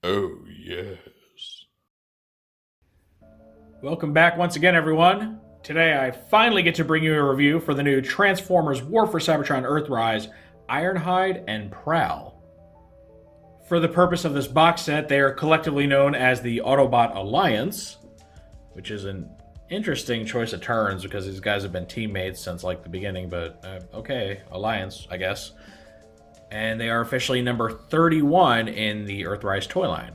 Oh, yes. Welcome back once again, everyone. Today I finally get to bring you a review for the new Transformers War for Seibertron Earthrise, Ironhide, and Prowl. For the purpose of this box set, they are collectively known as the Autobot Alliance, which is an interesting choice of terms because these guys have been teammates since like the beginning, but okay, Alliance, I guess. And they are officially number 31 in the Earthrise toy line.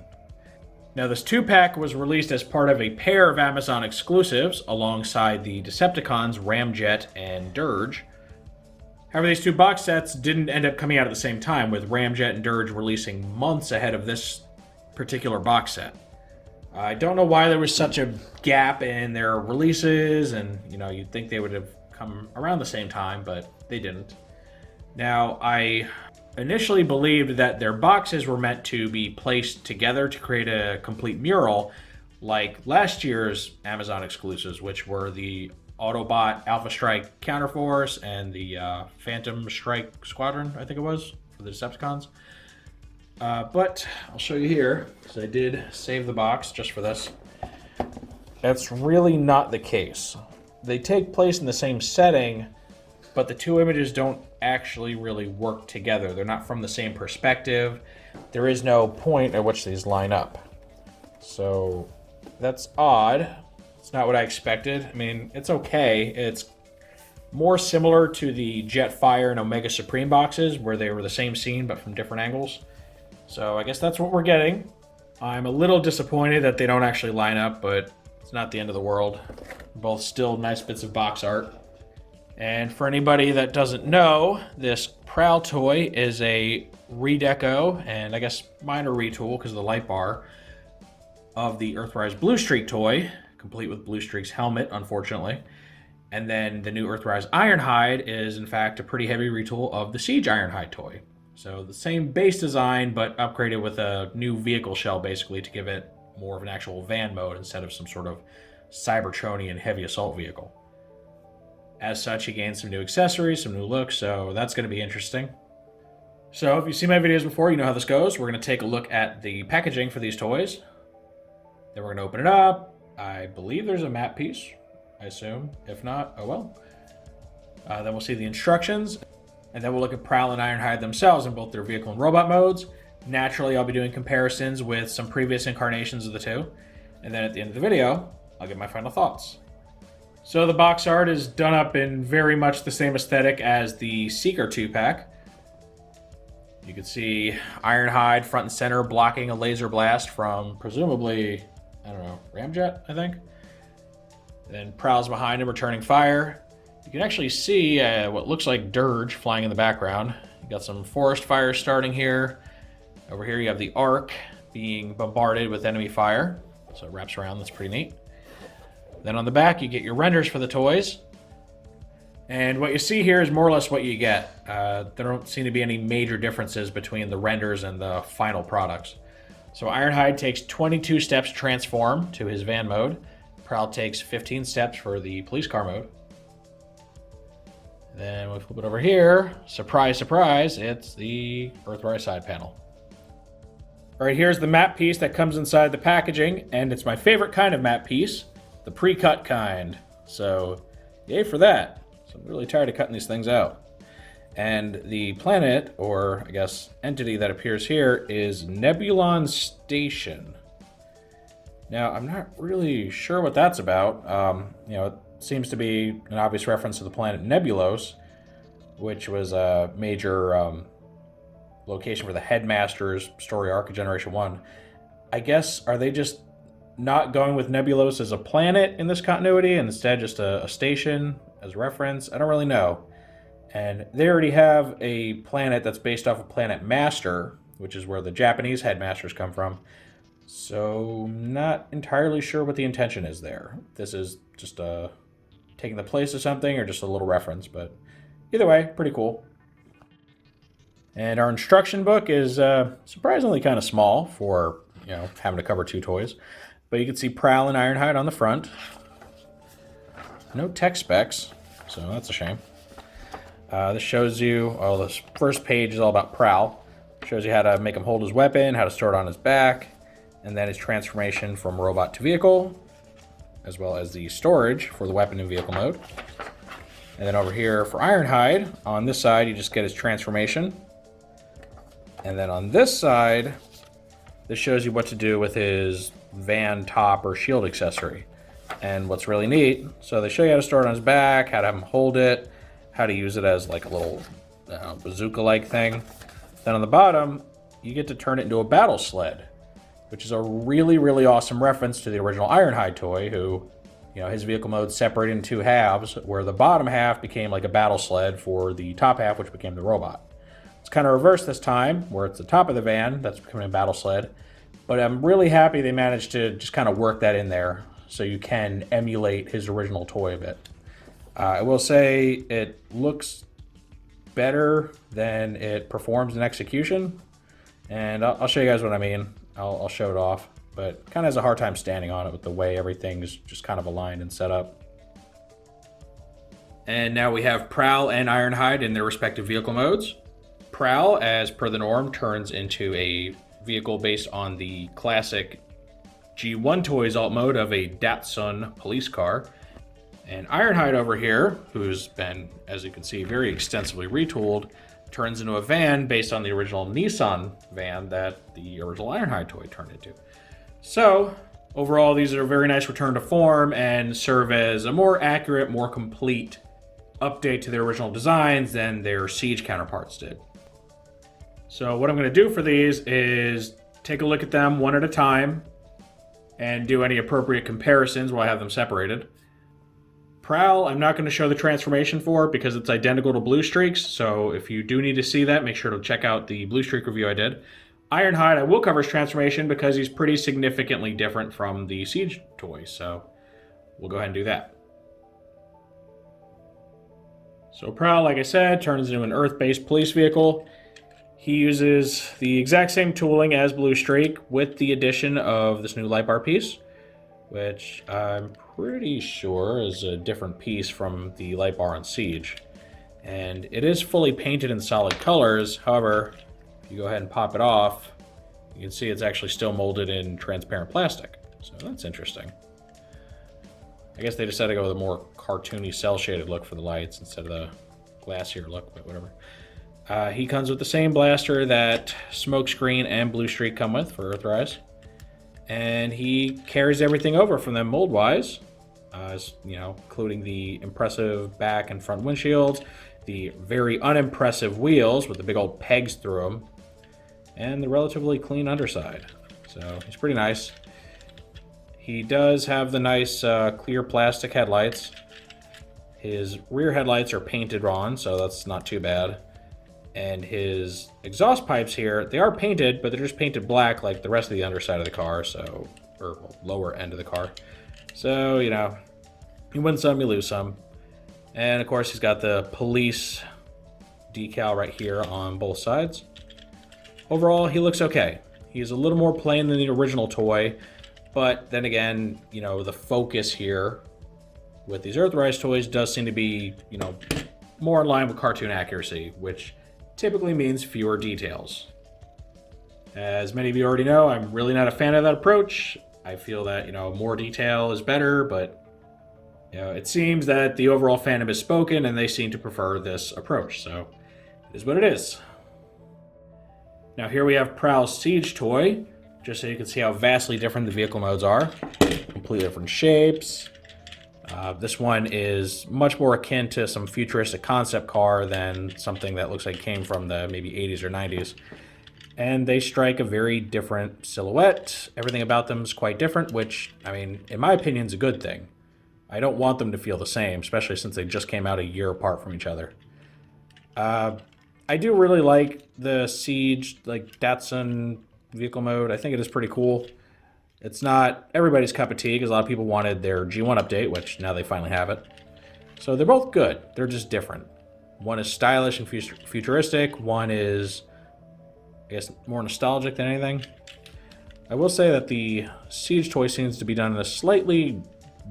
Now, this 2-pack was released as part of a pair of Amazon exclusives alongside the Decepticons, Ramjet, and Dirge. However, these two box sets didn't end up coming out at the same time, with Ramjet and Dirge releasing months ahead of this particular box set. I don't know why there was such a gap in their releases, and you'd think they would have come around the same time, but they didn't. Now, I initially believed that their boxes were meant to be placed together to create a complete mural, like last year's Amazon exclusives, which were the Autobot Alpha Strike Counterforce and the Phantom Strike Squadron, I think it was, for the Decepticons. But I'll show you here, because I did save the box just for this. That's really not the case. They take place in the same setting, but the two images don't actually really work together. They're not from the same perspective. There is no point at which these line up. So that's odd. It's not what I expected. I mean, it's okay. It's more similar to the Jetfire and Omega Supreme boxes where they were the same scene but from different angles. So I guess that's what we're getting. I'm a little disappointed that they don't actually line up, but it's not the end of the world. Both still nice bits of box art. And for anybody that doesn't know, this Prowl toy is a redeco and I guess minor retool because of the light bar of the Earthrise Blue Streak toy, complete with Blue Streak's helmet, unfortunately. And then the new Earthrise Ironhide is in fact a pretty heavy retool of the Siege Ironhide toy. So the same base design, but upgraded with a new vehicle shell basically to give it more of an actual van mode instead of some sort of Seibertronian heavy assault vehicle. As such, he gained some new accessories, some new looks, so that's going to be interesting. So if you've seen my videos before, you know how this goes. We're going to take a look at the packaging for these toys. Then we're going to open it up. I believe there's a map piece, I assume. If not, oh well. Then we'll see the instructions. And then we'll look at Prowl and Ironhide themselves in both their vehicle and robot modes. Naturally, I'll be doing comparisons with some previous incarnations of the two. And then at the end of the video, I'll give my final thoughts. So the box art is done up in very much the same aesthetic as the Seeker 2-pack. You can see Ironhide front and center blocking a laser blast from presumably, I don't know, Ramjet, I think. And then Prowl's behind him returning fire. You can actually see what looks like Dirge flying in the background. You got some forest fires starting here. Over here you have the Ark being bombarded with enemy fire. So it wraps around, that's pretty neat. Then on the back, you get your renders for the toys. And what you see here is more or less what you get. There don't seem to be any major differences between the renders and the final products. So Ironhide takes 22 steps to transform to his van mode. Prowl takes 15 steps for the police car mode. Then we flip it over here. Surprise, surprise, it's the Earthrise side panel. All right, here's the map piece that comes inside the packaging, and it's my favorite kind of map piece. The pre-cut kind. So, yay for that. So I'm really tired of cutting these things out. And the planet, or I guess entity that appears here, is Nebulon Station. Now, I'm not really sure what that's about. It seems to be an obvious reference to the planet Nebulos, which was a major location for the Headmaster's story arc of Generation 1. I guess, are they just not going with Nebulos as a planet in this continuity and instead just a station as reference? I don't really know. And they already have a planet that's based off of Planet Master, which is where the Japanese headmasters come from. So not entirely sure what the intention is there. This is just taking the place of something or just a little reference, but either way, pretty cool. And our instruction book is surprisingly kind of small for having to cover two toys. But you can see Prowl and Ironhide on the front. No tech specs, so that's a shame. This shows you, this first page is all about Prowl. Shows you how to make him hold his weapon, how to store it on his back. and then his transformation from robot to vehicle, as well as the storage for the weapon and vehicle mode. And then over here for Ironhide, on this side, you just get his transformation. And then on this side, this shows you what to do with his van top or shield accessory. And what's really neat, so they show you how to store it on his back, how to have him hold it, how to use it as like a little bazooka-like thing. Then on the bottom, you get to turn it into a battle sled, which is a really, really awesome reference to the original Ironhide toy, who, you know, his vehicle mode separated in two halves, where the bottom half became like a battle sled for the top half, which became the robot. It's kind of reversed this time, where it's the top of the van that's becoming a battle sled. But I'm really happy they managed to just kind of work that in there, so you can emulate his original toy a bit. I will say it looks better than it performs in execution, and I'll show you guys what I mean. I'll show it off, but kind of has a hard time standing on it with the way everything's just kind of aligned and set up. And now we have Prowl and Ironhide in their respective vehicle modes. Prowl, as per the norm, turns into a vehicle based on the classic G1 Toys alt mode of a Datsun police car. And Ironhide over here, who's been, as you can see, very extensively retooled, turns into a van based on the original Nissan van that the original Ironhide toy turned into. So, overall, these are a very nice return to form and serve as a more accurate, more complete update to their original designs than their Siege counterparts did. So what I'm going to do for these is take a look at them one at a time and do any appropriate comparisons while I have them separated. Prowl, I'm not going to show the transformation for because it's identical to Blue Streak's, so if you do need to see that, make sure to check out the Blue Streak review I did. Ironhide, I will cover his transformation because he's pretty significantly different from the Siege toy, so we'll go ahead and do that. So Prowl, like I said, turns into an Earth-based police vehicle. He uses the exact same tooling as Blue Streak with the addition of this new light bar piece, which I'm pretty sure is a different piece from the light bar on Siege. And it is fully painted in solid colors. However, if you go ahead and pop it off, you can see it's actually still molded in transparent plastic. So that's interesting. I guess they decided to go with a more cartoony cell-shaded look for the lights instead of the glassier look, but whatever. He comes with the same blaster that Smokescreen and Blue Streak come with for Earthrise. And he carries everything over from them mold-wise, you know, including the impressive back and front windshields, the very unimpressive wheels with the big old pegs through them, and the relatively clean underside. So he's pretty nice. He does have the nice clear plastic headlights. His rear headlights are painted on, so that's not too bad. And his exhaust pipes here, they are painted, but they're just painted black like the rest of the underside of the car, so, or lower end of the car. So, you know, you win some, you lose some. And of course, he's got the police decal right here on both sides. Overall, he looks okay. He's a little more plain than the original toy, but then again, you know, the focus here with these Earthrise toys does seem to be, you know, more in line with cartoon accuracy, which typically means fewer details. As many of you already know, I'm really not a fan of that approach. I feel that, you know, more detail is better, but, you know, it seems that the overall fandom has spoken and they seem to prefer this approach, so it is what it is. Now here we have Prowl's Siege toy, just so you can see how vastly different the vehicle modes are. Completely different shapes. This one is much more akin to some futuristic concept car than something that looks like came from the maybe 80s or 90s. And they strike a very different silhouette. Everything about them is quite different, which, I mean, in my opinion, is a good thing. I don't want them to feel the same, especially since they just came out a year apart from each other. I do really like the Siege, like, Datsun vehicle mode. I think it is pretty cool. It's not everybody's cup of tea, because a lot of people wanted their G1 update, which now they finally have it. So they're both good. They're just different. One is stylish and futuristic. One is, I guess, more nostalgic than anything. I will say that the Siege toy seems to be done in a slightly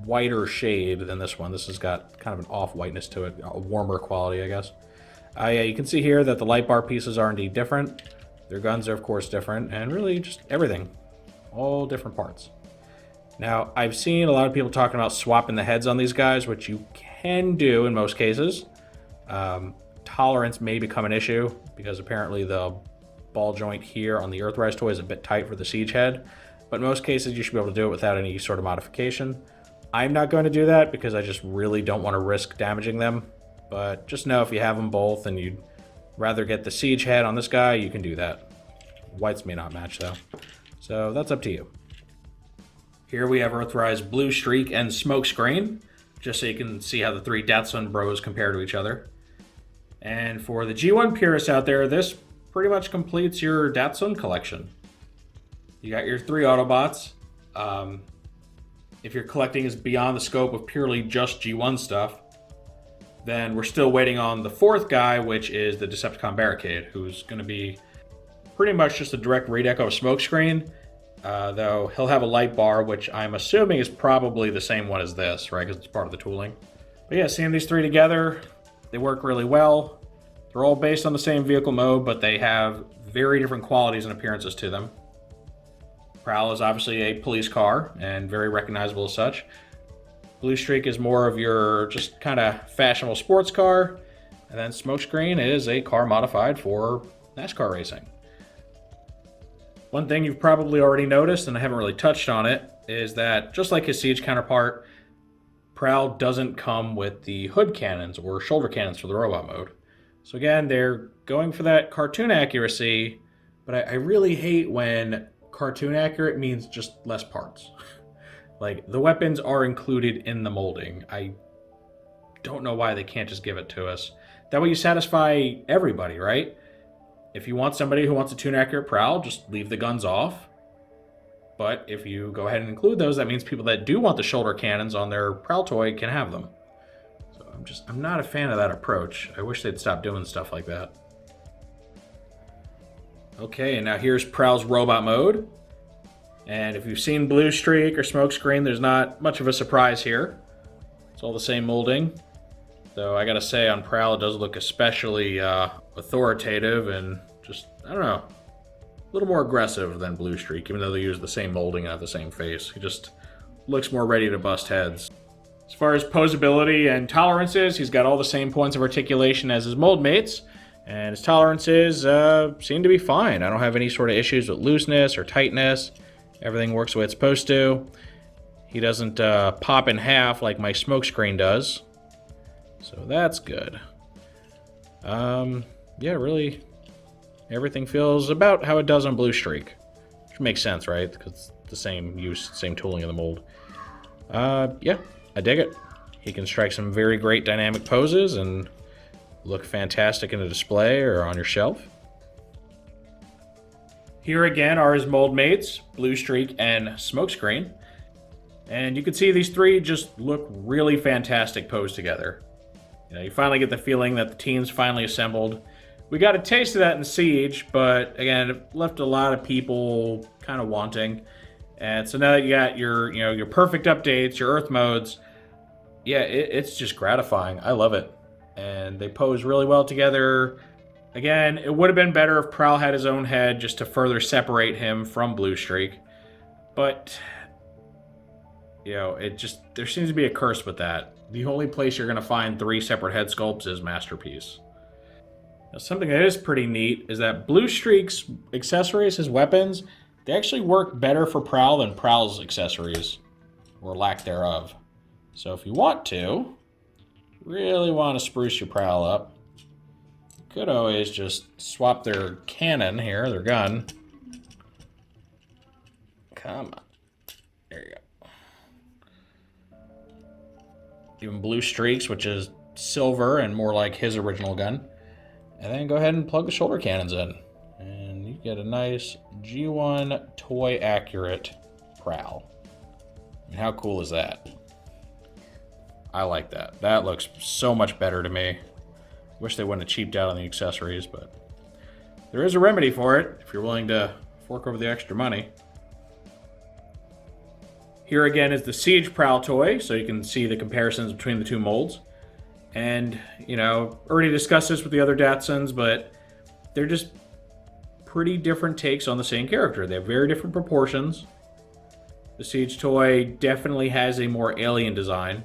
whiter shade than this one. This has got kind of an off-whiteness to it, a warmer quality, I guess. Yeah, you can see here that the light bar pieces are indeed different. Their guns are, of course, different, and really just everything. all different parts. Now, I've seen a lot of people talking about swapping the heads on these guys, which you can do in most cases. Tolerance may become an issue because apparently the ball joint here on the Earthrise toy is a bit tight for the Siege head. But in most cases, you should be able to do it without any sort of modification. I'm not going to do that because I just really don't want to risk damaging them. But just know if you have them both and you'd rather get the Siege head on this guy, you can do that. Whites may not match though. So that's up to you. Here we have Earthrise Blue Streak and Smokescreen, just so you can see how the three Datsun bros compare to each other. And for the G1 purists out there, this pretty much completes your Datsun collection. You got your 3 Autobots. If your collecting is beyond the scope of purely just G1 stuff, then we're still waiting on the 4th guy, which is the Decepticon Barricade, who's going to be pretty much just a direct redeco of Smokescreen. Though he'll have a light bar, which I'm assuming is probably the same one as this, right? Because it's part of the tooling. But yeah, seeing these 3 together, they work really well. They're all based on the same vehicle mode, but they have very different qualities and appearances to them. Prowl is obviously a police car and very recognizable as such. Blue Streak is more of your just kind of fashionable sports car. And then Smokescreen is a car modified for NASCAR racing. One thing you've probably already noticed, and I haven't really touched on it, is that just like his Siege counterpart, Prowl doesn't come with the hood cannons or shoulder cannons for the robot mode. So again, they're going for that cartoon accuracy, but I really hate when cartoon accurate means just less parts. Like, the weapons are included in the molding. I don't know why they can't just give it to us. That way you satisfy everybody, right? If you want somebody who wants a tune-accurate Prowl, just leave the guns off. But if you go ahead and include those, that means people that do want the shoulder cannons on their Prowl toy can have them. So I'm not a fan of that approach. I wish they'd stop doing stuff like that. Okay, and now here's Prowl's robot mode. And if you've seen Blue Streak or Smokescreen, there's not much of a surprise here. It's all the same molding. Though I gotta say, on Prowl, it does look especially authoritative and just, I don't know, a little more aggressive than Blue Streak, even though they use the same molding and have the same face. He just looks more ready to bust heads. As far as posability and tolerances, he's got all the same points of articulation as his mold mates, and his tolerances seem to be fine. I don't have any sort of issues with looseness or tightness. Everything works the way it's supposed to. He doesn't pop in half like my Smokescreen does. So that's good. Yeah, really, everything feels about how it does on Blue Streak. Which makes sense, right? Because it's the same use, same tooling in the mold. Yeah, I dig it. He can strike some very great dynamic poses and look fantastic in a display or on your shelf. Here again are his mold mates, Blue Streak and Smokescreen. And you can see these 3 just look really fantastic posed together. You know, you finally get the feeling that the team's finally assembled. We got a taste of that in Siege, but again, it left a lot of people kind of wanting. And so now that you got your, your perfect updates, your Earth modes, yeah, it's just gratifying. I love it. And they pose really well together. Again, it would have been better if Prowl had his own head just to further separate him from Blue Streak. But, there seems to be a curse with that. The only place you're going to find 3 separate head sculpts is Masterpiece. Now, something that is pretty neat is that Blue Streak's accessories, his weapons, they actually work better for Prowl than Prowl's accessories, or lack thereof. So if you really want to spruce your Prowl up, you could always just swap their cannon here, their gun. Come on. There you go. Even Blue Streaks, which is silver and more like his original gun. And then go ahead and plug the shoulder cannons in. And you get a nice G1 toy accurate Prowl. I mean, how cool is that? I like that. That looks so much better to me. Wish they wouldn't have cheaped out on the accessories, but there is a remedy for it if you're willing to fork over the extra money. Here again is the Siege Prowl toy, so you can see the comparisons between the 2 molds. And, already discussed this with the other Datsuns, but they're just pretty different takes on the same character. They have very different proportions, The Siege toy definitely has a more alien design.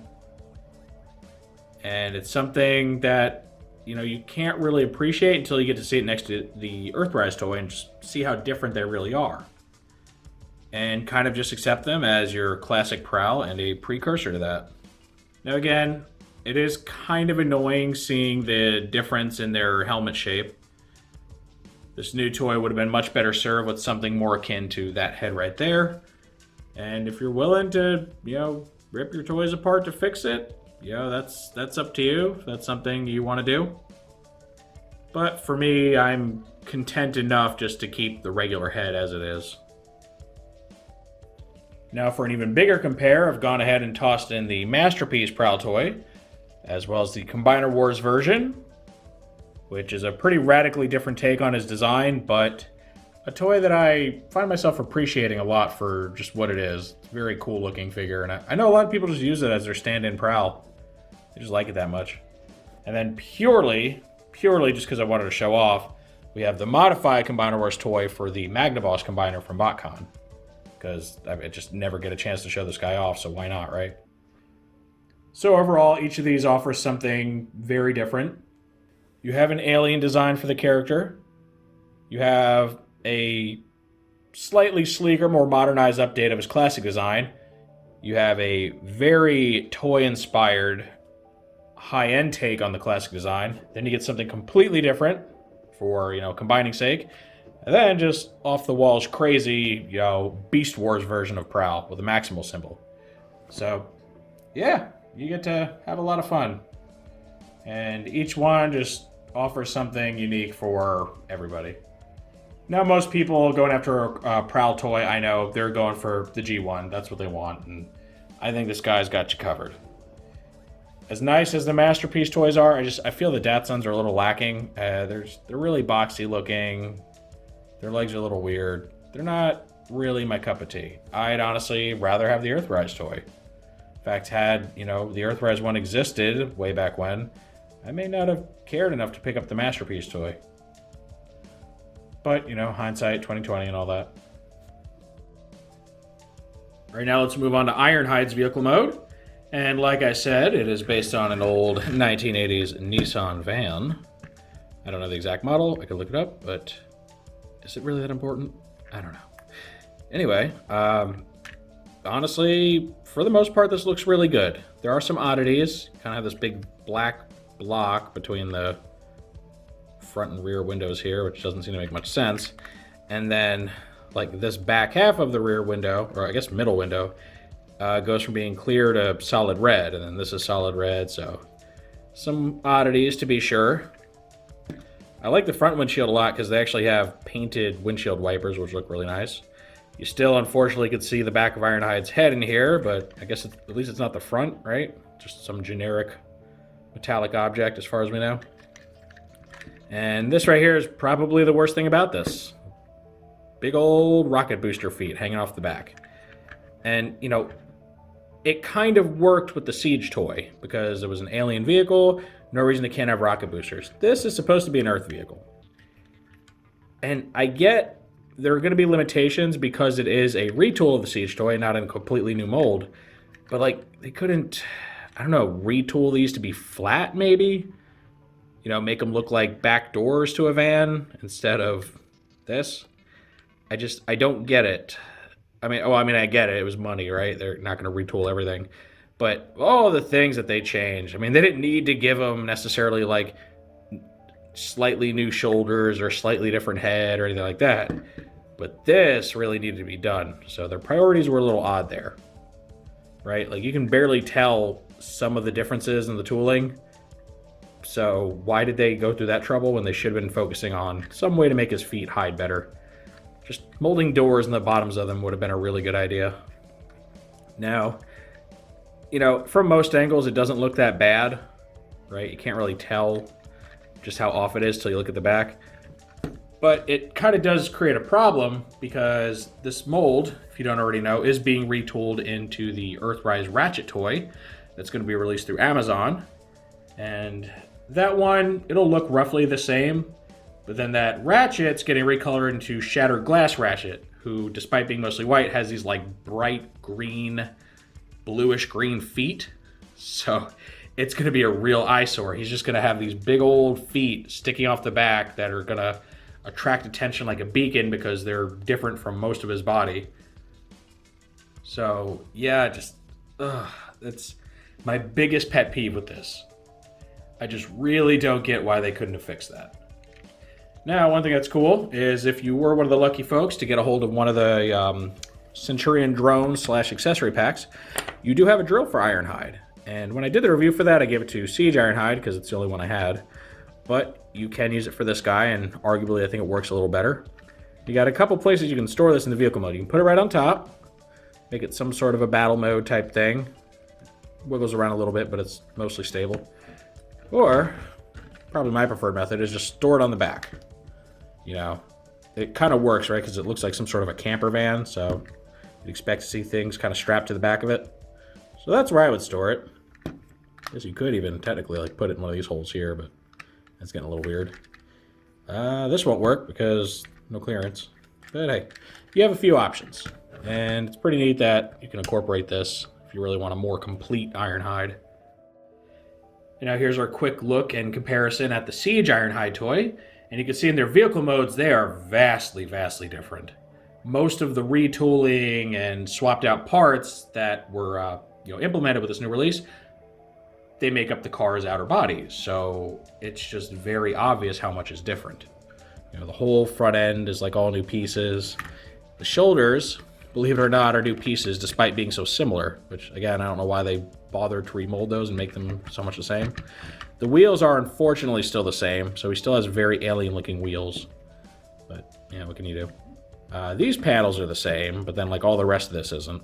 And it's something that, you can't really appreciate until you get to see it next to the Earthrise toy and just see how different they really are. And kind of just accept them as your classic Prowl and a precursor to that. Now again, it is kind of annoying seeing the difference in their helmet shape. This new toy would have been much better served with something more akin to that head right there. And if you're willing to, rip your toys apart to fix it, that's up to you. If that's something you want to do. But for me, I'm content enough just to keep the regular head as it is. Now for an even bigger compare, I've gone ahead and tossed in the Masterpiece Prowl toy, as well as the Combiner Wars version, which is a pretty radically different take on his design, but a toy that I find myself appreciating a lot for just what it is. It's a very cool looking figure, and I know a lot of people just use it as their stand-in Prowl. They just like it that much. And then purely just because I wanted to show off, we have the modified Combiner Wars toy for the Magnaboss Combiner from BotCon. Because I just never get a chance to show this guy off, so why not, right? So overall, each of these offers something very different. You have an alien design for the character. You have a slightly sleeker, more modernized update of his classic design. You have a very toy-inspired, high-end take on the classic design. Then you get something completely different for, combining sake. And then just off-the-walls crazy, Beast Wars version of Prowl with a Maximal symbol. So, yeah, you get to have a lot of fun. And each one just offers something unique for everybody. Now, most people going after a Prowl toy, I know, they're going for the G1. That's what they want, and I think this guy's got you covered. As nice as the Masterpiece toys are, I feel the Datsuns are a little lacking. They're really boxy looking. Their legs are a little weird. They're not really my cup of tea. I'd honestly rather have the Earthrise toy. In fact, had, the Earthrise one existed way back when, I may not have cared enough to pick up the Masterpiece toy. But, hindsight, 2020 and all that. Right now, let's move on to Ironhide's vehicle mode. And like I said, it is based on an old 1980s Nissan van. I don't know the exact model. I could look it up, but is it really that important? I don't know. Anyway, honestly, for the most part, this looks really good. There are some oddities. Kind of have this big black block between the front and rear windows here, which doesn't seem to make much sense. And then, like, this back half of the rear window, or I guess middle window, goes from being clear to solid red, and then this is solid red, so some oddities to be sure. I like the front windshield a lot because they actually have painted windshield wipers, which look really nice. You still, unfortunately, could see the back of Ironhide's head in here, but I guess at least it's not the front, right? Just some generic metallic object as far as we know. And this right here is probably the worst thing about this. Big old rocket booster feet hanging off the back. And, it kind of worked with the Siege toy because it was an alien vehicle. No reason it can't have rocket boosters. This is supposed to be an Earth vehicle. And I get there are going to be limitations because it is a retool of the Siege toy, not in a completely new mold. But, they couldn't, retool these to be flat, maybe? Make them look like back doors to a van instead of this. I don't get it. I get it. It was money, right? They're not going to retool everything. But all the things that they changed, they didn't need to give them necessarily, slightly new shoulders or slightly different head or anything like that. But this really needed to be done. So their priorities were a little odd there, right? You can barely tell some of the differences in the tooling. So why did they go through that trouble when they should have been focusing on some way to make his feet hide better? Just molding doors in the bottoms of them would have been a really good idea. Now, from most angles, it doesn't look that bad, right? You can't really tell just how off it is till you look at the back. But it kind of does create a problem because this mold, if you don't already know, is being retooled into the Earthrise Ratchet toy that's going to be released through Amazon. And that one, it'll look roughly the same. But then that Ratchet's getting recolored into Shattered Glass Ratchet, who, despite being mostly white, has these like bright green, bluish green feet. So it's going to be a real eyesore. He's just going to have these big old feet sticking off the back that are going to attract attention like a beacon because they're different from most of his body. So yeah, that's my biggest pet peeve with this. I just really don't get why they couldn't have fixed that. Now, one thing that's cool is if you were one of the lucky folks to get a hold of one of the Centurion drone / accessory packs, you do have a drill for Ironhide. And when I did the review for that, I gave it to Siege Ironhide because it's the only one I had. But you can use it for this guy, and arguably I think it works a little better. You got a couple places you can store this in the vehicle mode. You can put it right on top, make it some sort of a battle mode type thing. Wiggles around a little bit, but it's mostly stable. Or, probably my preferred method, is just store it on the back. You know, it kind of works, right? Because it looks like some sort of a camper van, so you'd expect to see things kind of strapped to the back of it. So that's where I would store it. I guess you could even technically like put it in one of these holes here, but that's getting a little weird. This won't work because no clearance. But hey, you have a few options. And it's pretty neat that you can incorporate this if you really want a more complete Ironhide. And now here's our quick look and comparison at the Siege Ironhide toy. And you can see in their vehicle modes, they are vastly, vastly different. Most of the retooling and swapped out parts that were implemented with this new release, they make up the car's outer bodies. So it's just very obvious how much is different. You know, the whole front end is like all new pieces. The shoulders, believe it or not, are new pieces despite being so similar, which again, I don't know why they bothered to remold those and make them so much the same. The wheels are unfortunately still the same, so he still has very alien looking wheels. But yeah, what can you do? These panels are the same, but then like all the rest of this isn't.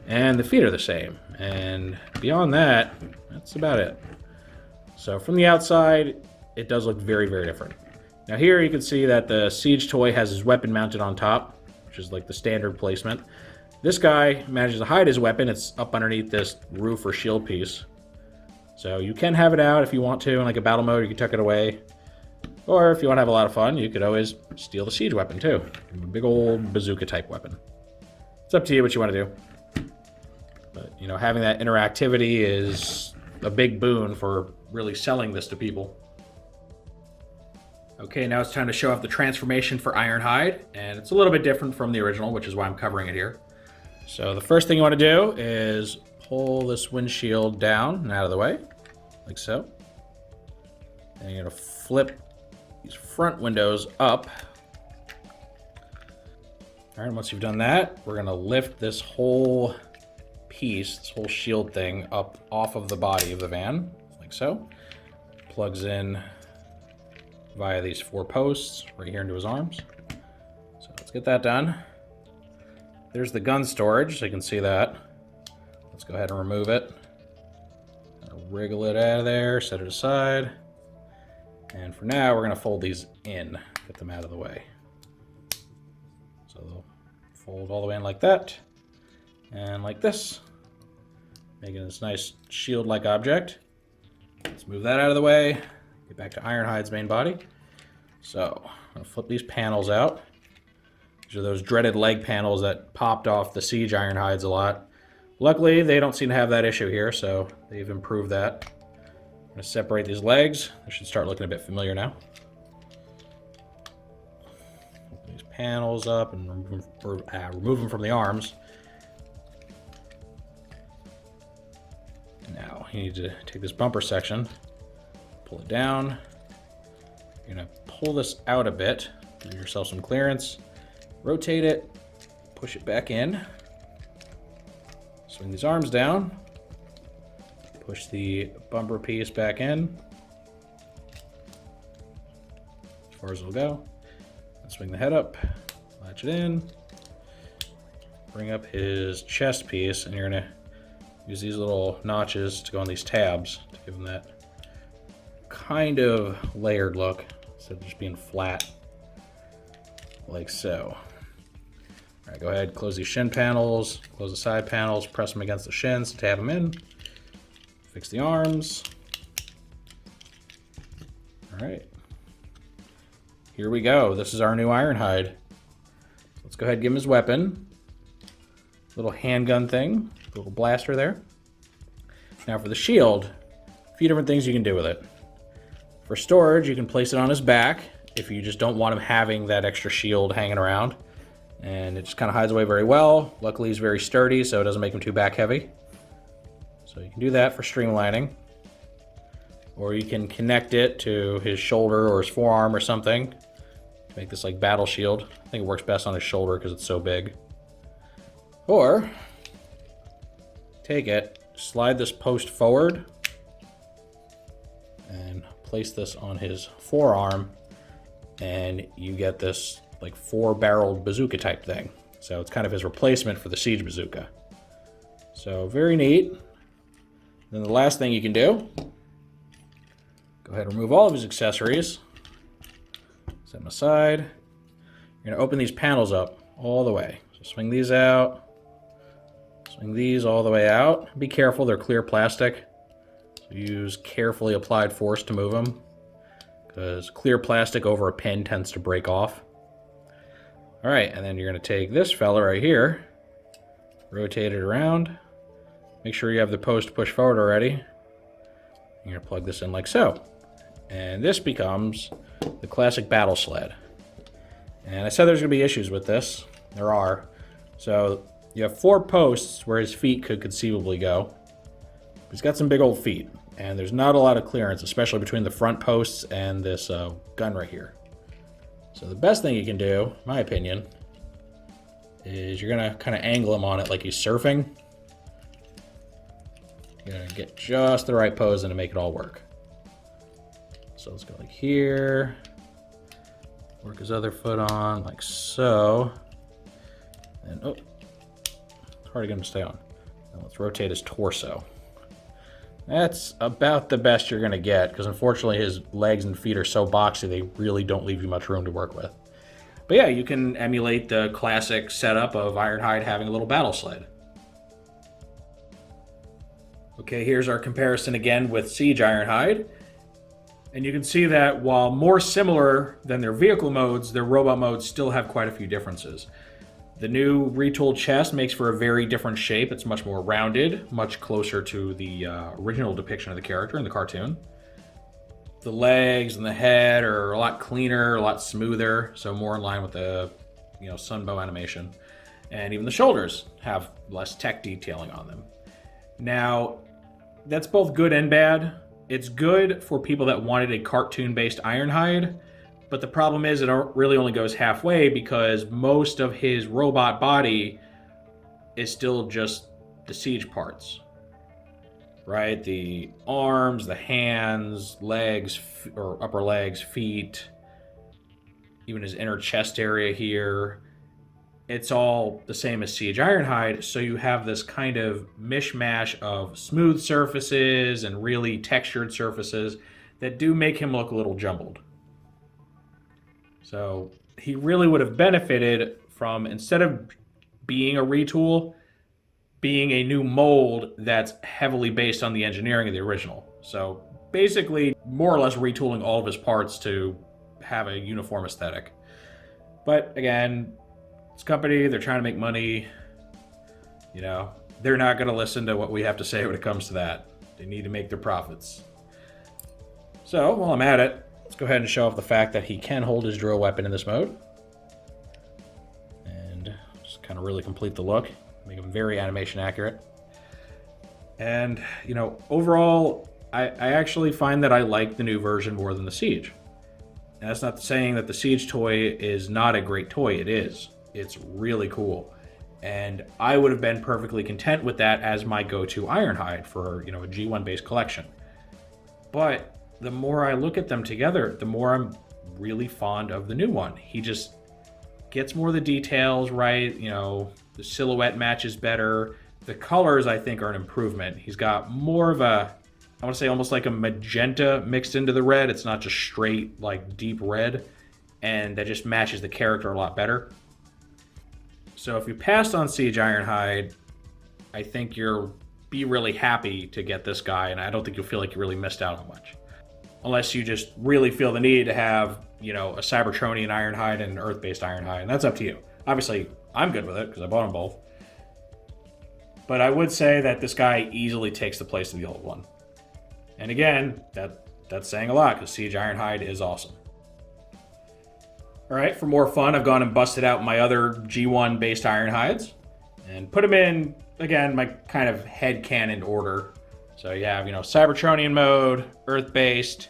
And the feet are the same. And beyond that, that's about it. So from the outside, it does look very, very different. Now here you can see that the Siege toy has his weapon mounted on top, which is like the standard placement. This guy manages to hide his weapon. It's up underneath this roof or shield piece. So you can have it out if you want to in like a battle mode. You can tuck it away. Or if you want to have a lot of fun, you could always steal the Siege weapon too. A big old bazooka type weapon. It's up to you what you want to do. But, you know, having that interactivity is a big boon for really selling this to people. Okay, now it's time to show off the transformation for Ironhide, and it's a little bit different from the original, which is why I'm covering it here. So the first thing you want to do is pull this windshield down and out of the way, like so. And you're going to flip these front windows up. All right, once you've done that, we're going to lift this whole piece, this whole shield thing, up off of the body of the van, like so. Plugs in via these 4 posts right here into his arms. So let's get that done. There's the gun storage, so you can see that. Let's go ahead and remove it. Wriggle it out of there, set it aside. And for now, we're going to fold these in, get them out of the way. So they'll fold all the way in like that, and like this, making this nice shield-like object. Let's move that out of the way. Get back to Ironhide's main body. So, I'm going to flip these panels out. These are those dreaded leg panels that popped off the Siege Ironhides a lot. Luckily, they don't seem to have that issue here, so they've improved that. I'm going to separate these legs. They should start looking a bit familiar now. Open these panels up and remove them from the arms. Now, you need to take this bumper section, pull it down. You're going to pull this out a bit, give yourself some clearance, rotate it, push it back in, swing these arms down, push the bumper piece back in, as far as it'll go, and swing the head up, latch it in, bring up his chest piece, and you're going to use these little notches to go on these tabs to give him that kind of layered look instead of just being flat, like so. All right, go ahead, close these shin panels, close the side panels, press them against the shins to tab them in. Fix the arms. All right, here we go. This is our new Ironhide. let's go ahead and give him his weapon. Little handgun thing, little blaster there. Now for the shield, a few different things you can do with it. For storage, you can place it on his back if you just don't want him having that extra shield hanging around. And it just kind of hides away very well. Luckily, he's very sturdy, so it doesn't make him too back heavy. So you can do that for streamlining. Or you can connect it to his shoulder or his forearm or something to make this like battle shield. I think it works best on his shoulder because it's so big. Or take it, slide this post forward, and place this on his forearm, and you get this like 4-barreled bazooka type thing. So it's kind of his replacement for the siege bazooka. So very neat. Then the last thing you can do, go ahead and remove all of his accessories. Set them aside. You're going to open these panels up all the way. So swing these out. Swing these all the way out. Be careful, they're clear plastic. So use carefully applied force to move them, because clear plastic over a pin tends to break off. Alright, and then you're going to take this fella right here, rotate it around. Make sure you have the post pushed forward already. You're going to plug this in like so. And this becomes the classic battle sled. And I said there's going to be issues with this. There are. So you have 4 posts where his feet could conceivably go. He's got some big old feet, and there's not a lot of clearance, especially between the front posts and this gun right here. So the best thing you can do, in my opinion, is you're going to kind of angle him on it like he's surfing. You're going to get just the right pose and to make it all work. So let's go like here. Work his other foot on like so. And oh, it's hard to get him to stay on. Now let's rotate his torso. That's about the best you're going to get, because unfortunately his legs and feet are so boxy they really don't leave you much room to work with. But yeah, you can emulate the classic setup of Ironhide having a little battle sled. Okay, here's our comparison again with Siege Ironhide. And you can see that while more similar than their vehicle modes, their robot modes still have quite a few differences. The new retooled chest makes for a very different shape. It's much more rounded, much closer to the original depiction of the character in the cartoon. The legs and the head are a lot cleaner, a lot smoother, so more in line with the sunbow animation. And even the shoulders have less tech detailing on them. Now, that's both good and bad. It's good for people that wanted a cartoon-based Ironhide, but the problem is it really only goes halfway, because most of his robot body is still just the siege parts, right? The arms, the hands, legs, or upper legs, feet, even his inner chest area here. It's all the same as Siege Ironhide, so you have this kind of mishmash of smooth surfaces and really textured surfaces that do make him look a little jumbled. So he really would have benefited from, instead of being a retool, being a new mold that's heavily based on the engineering of the original. So basically, more or less retooling all of his parts to have a uniform aesthetic. But again, this company, they're trying to make money. They're not going to listen to what we have to say when it comes to that. They need to make their profits. So while I'm at it, let's go ahead and show off the fact that he can hold his drill weapon in this mode. And just kind of really complete the look. Make him very animation accurate. And, overall, I actually find that I like the new version more than the Siege. And that's not saying that the Siege toy is not a great toy. It is. It's really cool. And I would have been perfectly content with that as my go-to Ironhide for, a G1 based collection. But the more I look at them together, the more I'm really fond of the new one. He just gets more of the details right. The silhouette matches better. The colors, I think, are an improvement. He's got more of a, I want to say almost like a magenta mixed into the red. It's not just straight, like deep red. And that just matches the character a lot better. So if you passed on Siege Ironhide, I think you'll be really happy to get this guy, and I don't think you'll feel like you really missed out on much. Unless you just really feel the need to have, a Seibertronian Ironhide and an Earth-based Ironhide, and that's up to you. Obviously, I'm good with it because I bought them both. But I would say that this guy easily takes the place of the old one. And again, that's saying a lot because Siege Ironhide is awesome. Alright, for more fun, I've gone and busted out my other G1 based Ironhides and put them in, again, my kind of headcanon order. So you have, Seibertronian mode, Earth-based,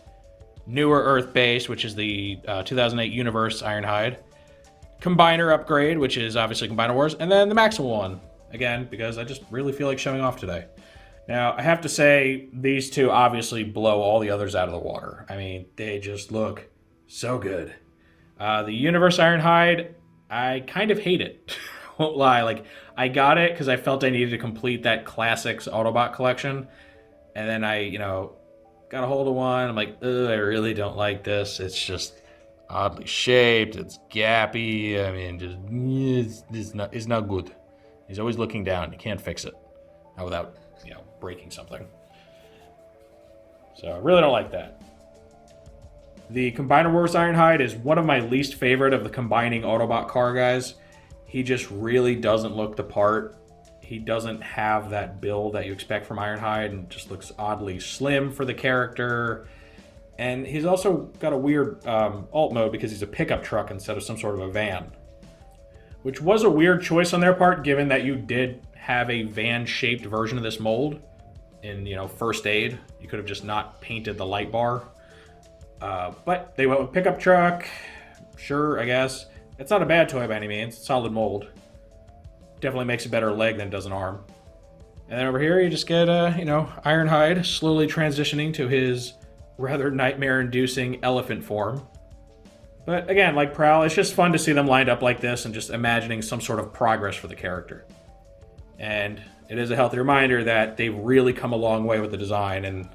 newer Earth-based, which is the 2008 Universe Ironhide, Combiner upgrade, which is obviously Combiner Wars, and then the Maximal one, again, because I just really feel like showing off today. Now, I have to say, these two obviously blow all the others out of the water. I mean, they just look so good. The Universe Ironhide, I kind of hate it. Won't lie. Like, I got it because I felt I needed to complete that Classics Autobot collection. And then I, got a hold of one. I'm like, ugh, I really don't like this. It's just oddly shaped. It's gappy. I mean, it's not good. He's always looking down. You can't fix it. Not without, breaking something. So I really don't like that. The Combiner Wars Ironhide is one of my least favorite of the combining Autobot car guys. He just really doesn't look the part. He doesn't have that build that you expect from Ironhide and just looks oddly slim for the character. And he's also got a weird alt mode because he's a pickup truck instead of some sort of a van. Which was a weird choice on their part given that you did have a van-shaped version of this mold in, First Aid. You could have just not painted the light bar. But they went with pickup truck. Sure, I guess. It's not a bad toy by any means. It's solid mold. Definitely makes a better leg than it does an arm. And then over here, you just get, Ironhide slowly transitioning to his rather nightmare-inducing elephant form. But again, like Prowl, it's just fun to see them lined up like this and just imagining some sort of progress for the character. And it is a healthy reminder that they've really come a long way with the design. And,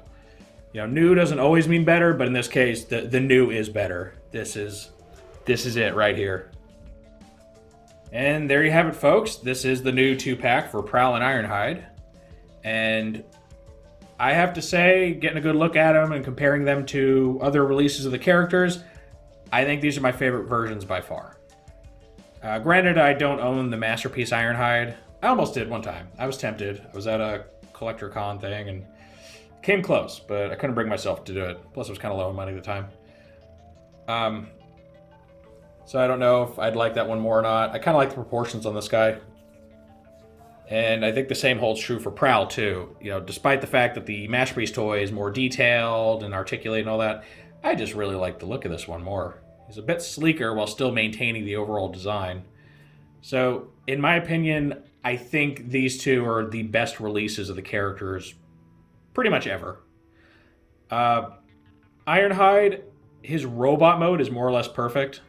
new doesn't always mean better, but in this case, the new is better. This is it right here. And there you have it, folks. This is the new 2-pack for Prowl and Ironhide. And I have to say, getting a good look at them and comparing them to other releases of the characters, I think these are my favorite versions by far. Granted, I don't own the Masterpiece Ironhide. I almost did one time. I was tempted. I was at a collector con thing and came close, but I couldn't bring myself to do it. Plus, it was kind of low on money at the time. So I don't know if I'd like that one more or not. I kind of like the proportions on this guy. And I think the same holds true for Prowl, too. Despite the fact that the Masterpiece toy is more detailed and articulated and all that, I just really like the look of this one more. He's a bit sleeker while still maintaining the overall design. So, in my opinion, I think these two are the best releases of the characters pretty much ever. Ironhide, his robot mode is more or less perfect.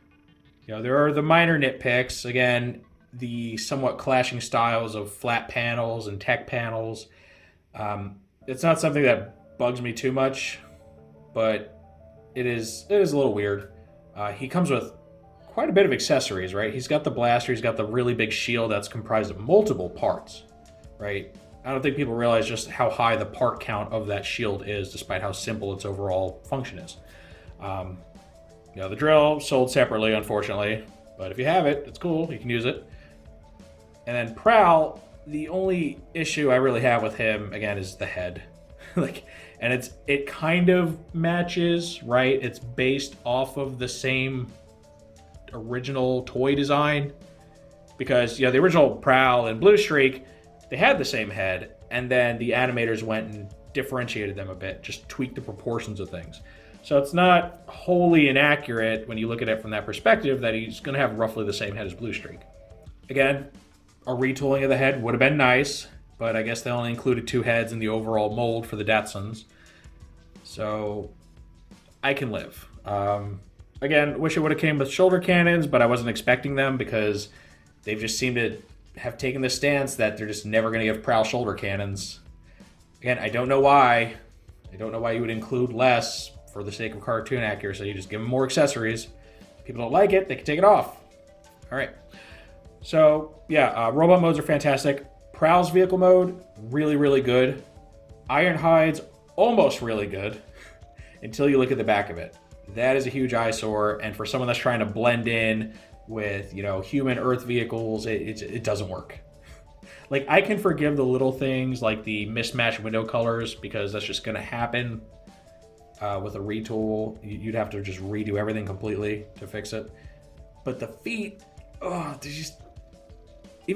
There are the minor nitpicks. Again, the somewhat clashing styles of flat panels and tech panels. It's not something that bugs me too much, but it is a little weird. He comes with quite a bit of accessories, right? He's got the blaster, he's got the really big shield that's comprised of multiple parts, right? I don't think people realize just how high the part count of that shield is, despite how simple its overall function is. The drill sold separately, unfortunately, but if you have it, it's cool, you can use it. And then Prowl, the only issue I really have with him, again, is the head. And it kind of matches, right? It's based off of the same original toy design. Because, the original Prowl and Blue Streak, they had the same head, and then the animators went and differentiated them a bit, just tweaked the proportions of things. So it's not wholly inaccurate when you look at it from that perspective that he's going to have roughly the same head as Blue Streak. Again, a retooling of the head would have been nice, but I guess they only included 2 heads in the overall mold for the Datsuns. So I can live. Again, wish it would have came with shoulder cannons, but I wasn't expecting them because they've just seemed to have taken the stance that they're just never going to give Prowl shoulder cannons. Again, I don't know why. I don't know why you would include less for the sake of cartoon accuracy. You just give them more accessories. If people don't like it, they can take it off. All right. So, robot modes are fantastic. Prowl's vehicle mode, really, really good. Ironhide's almost really good until you look at the back of it. That is a huge eyesore, and for someone that's trying to blend in with, human Earth vehicles, it doesn't work. Like, I can forgive the little things like the mismatched window colors because that's just going to happen with a retool. You'd have to just redo everything completely to fix it. But the feet, even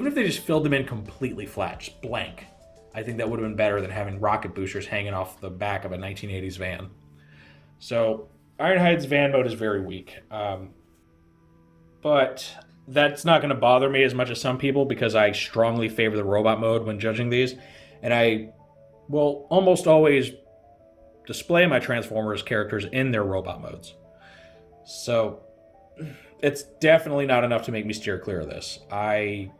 if they just filled them in completely flat, just blank, I think that would have been better than having rocket boosters hanging off the back of a 1980s van. So Ironhide's van mode is very weak. But that's not going to bother me as much as some people because I strongly favor the robot mode when judging these. And I will almost always display my Transformers characters in their robot modes. So it's definitely not enough to make me steer clear of this. I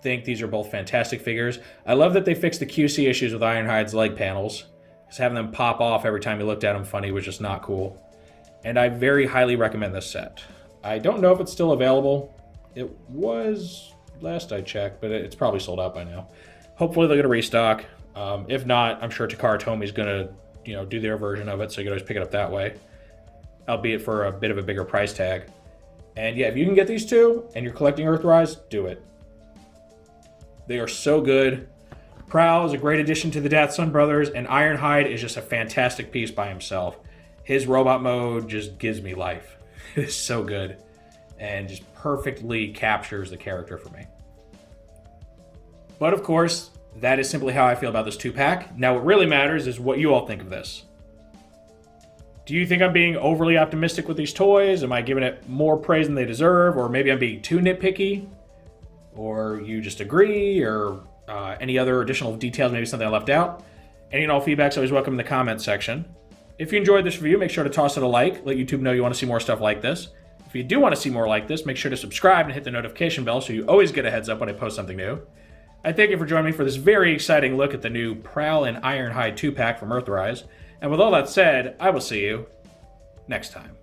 think these are both fantastic figures. I love that they fixed the QC issues with Ironhide's leg panels, because having them pop off every time you looked at them funny was just not cool. And I very highly recommend this set. I don't know if it's still available. It was last I checked, but it's probably sold out by now. Hopefully they'll get a restock. If not, I'm sure Takara Tomi's going to do their version of it, so you can always pick it up that way, albeit for a bit of a bigger price tag. And yeah, if you can get these two and you're collecting Earthrise, do it. They are so good. Prowl is a great addition to the Datsun brothers, and Ironhide is just a fantastic piece by himself. His robot mode just gives me life. It is so good and just perfectly captures the character for me. But of course, that is simply how I feel about this 2-pack. Now what really matters is what you all think of this. Do you think I'm being overly optimistic with these toys? Am I giving it more praise than they deserve? Or maybe I'm being too nitpicky? Or you just agree? Or any other additional details, maybe something I left out? Any and all feedback's always welcome in the comments section. If you enjoyed this review, make sure to toss it a like. Let YouTube know you want to see more stuff like this. If you do want to see more like this, make sure to subscribe and hit the notification bell so you always get a heads up when I post something new. I thank you for joining me for this very exciting look at the new Prowl and Ironhide 2-pack from Earthrise. And with all that said, I will see you next time.